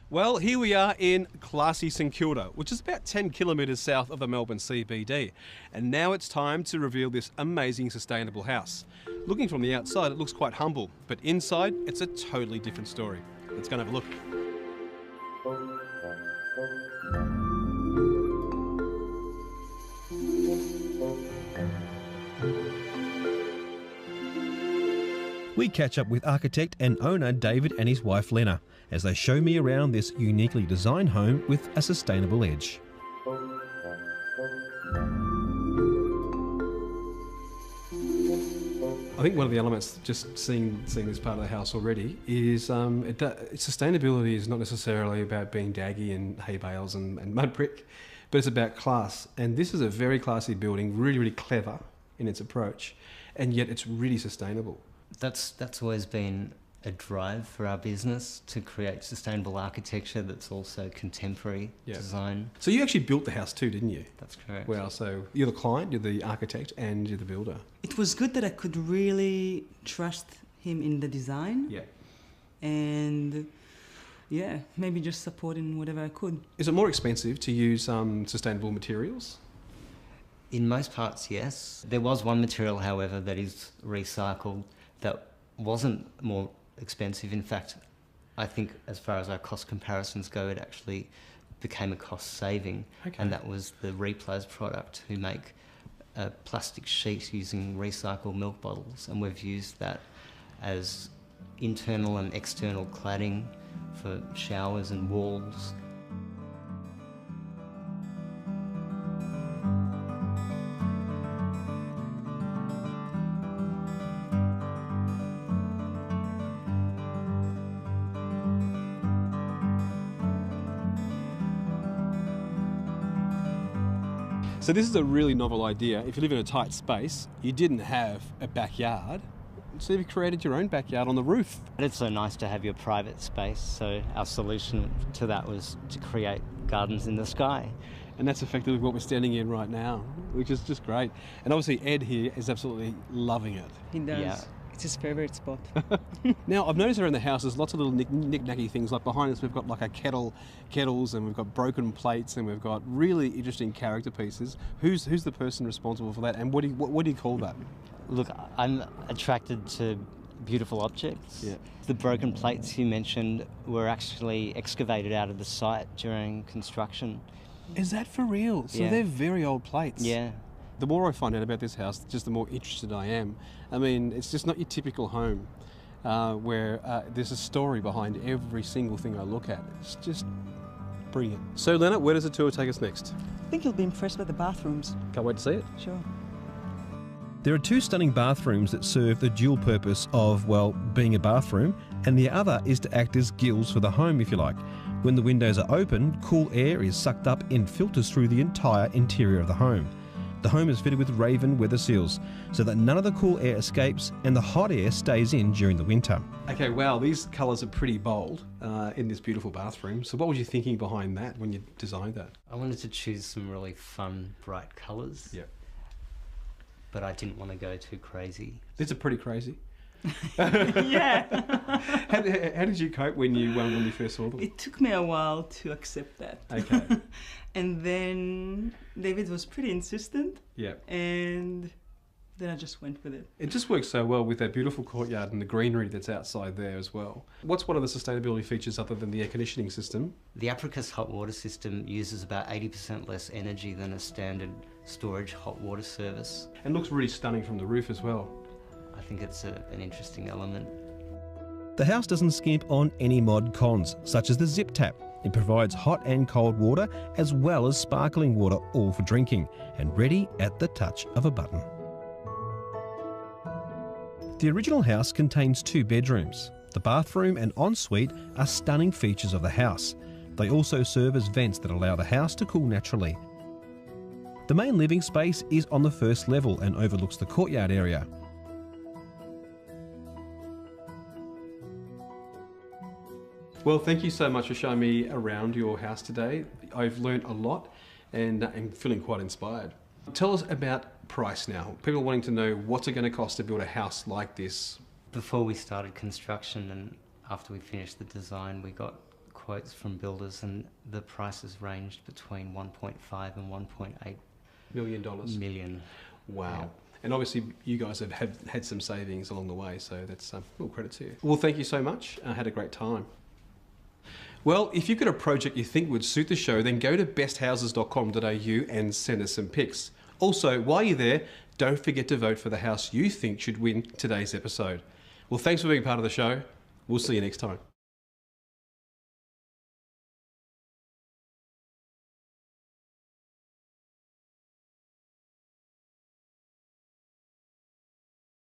Well, here we are in classy St Kilda, which is about 10 kilometres south of the Melbourne CBD. And now it's time to reveal this amazing sustainable house. Looking from the outside, it looks quite humble, but inside, it's a totally different story. Let's go and have a look. We catch up with architect and owner David and his wife Lena as they show me around this uniquely designed home with a sustainable edge. I think one of the elements, just seeing this part of the house already, is sustainability is not necessarily about being daggy and hay bales and mud brick, but it's about class. And this is a very classy building, really, really clever in its approach, and yet it's really sustainable. That's always been a drive for our business, to create sustainable architecture that's also contemporary design. So you actually built the house too, didn't you? That's correct. Wow, so you're the client, you're the architect, and you're the builder. It was good that I could really trust him in the design. Yeah. And yeah, maybe just support in whatever I could. Is it more expensive to use sustainable materials? In most parts, yes. There was one material, however, that is recycled that wasn't more expensive. In fact, I think as far as our cost comparisons go, it actually became a cost saving. Okay. And that was the Replas product, who make a plastic sheet using recycled milk bottles, and we've used that as internal and external cladding for showers and walls. So this is a really novel idea. If you live in a tight space, you didn't have a backyard, so you've created your own backyard on the roof. It's so nice to have your private space, so our solution to that was to create gardens in the sky. And that's effectively what we're standing in right now, which is just great. And obviously Ed here is absolutely loving it. He does. Yeah. It's his favourite spot. Now, I've noticed around the house there's lots of little knick-knacky things. Like behind us we've got like a kettles, and we've got broken plates, and we've got really interesting character pieces. Who's the person responsible for that, and what do you call that? Look, I'm attracted to beautiful objects. Yeah. The broken plates you mentioned were actually excavated out of the site during construction. Is that for real? So Yeah. they're very old plates. Yeah. The more I find out about this house, just the more interested I am. I mean, it's just not your typical home where there's a story behind every single thing I look at. It's just brilliant. So, Leonard, where does the tour take us next? I think you'll be impressed with the bathrooms. Can't wait to see it. Sure. There are two stunning bathrooms that serve the dual purpose of, well, being a bathroom, and the other is to act as gills for the home, if you like. When the windows are open, cool air is sucked up and filters through the entire interior of the home. The home is fitted with Raven weather seals so that none of the cool air escapes and the hot air stays in during the winter. Okay, wow, these colours are pretty bold in this beautiful bathroom. So what was you thinking behind that when you designed that? I wanted to choose some really fun, bright colours. Yeah. But I didn't want to go too crazy. These are pretty crazy. Yeah. How did you cope when you first saw them? It took me a while to accept that. Okay. And then David was pretty insistent. Yeah. And then I just went with it. It just works so well with that beautiful courtyard and the greenery that's outside there as well. What's one of the sustainability features other than the air conditioning system? The Apricus hot water system uses about 80% less energy than a standard storage hot water service. And looks really stunning from the roof as well. I think it's an interesting element. The house doesn't skimp on any mod cons, such as the zip tap. It provides hot and cold water as well as sparkling water, all for drinking, and ready at the touch of a button. The original house contains 2 bedrooms. The bathroom and ensuite are stunning features of the house. They also serve as vents that allow the house to cool naturally. The main living space is on the first level and overlooks the courtyard area. Well, thank you so much for showing me around your house today. I've learnt a lot and I'm feeling quite inspired. Tell us about price now. People are wanting to know what's it going to cost to build a house like this. Before we started construction and after we finished the design, we got quotes from builders, and the prices ranged between 1.5 and 1.8 $1 million. million. Wow. Yeah. And obviously you guys have had some savings along the way, so that's all credit to you. Well, thank you so much. I had a great time. Well, if you've got a project you think would suit the show, then go to besthouses.com.au and send us some pics. Also, while you're there, don't forget to vote for the house you think should win today's episode. Well, thanks for being part of the show. We'll see you next time.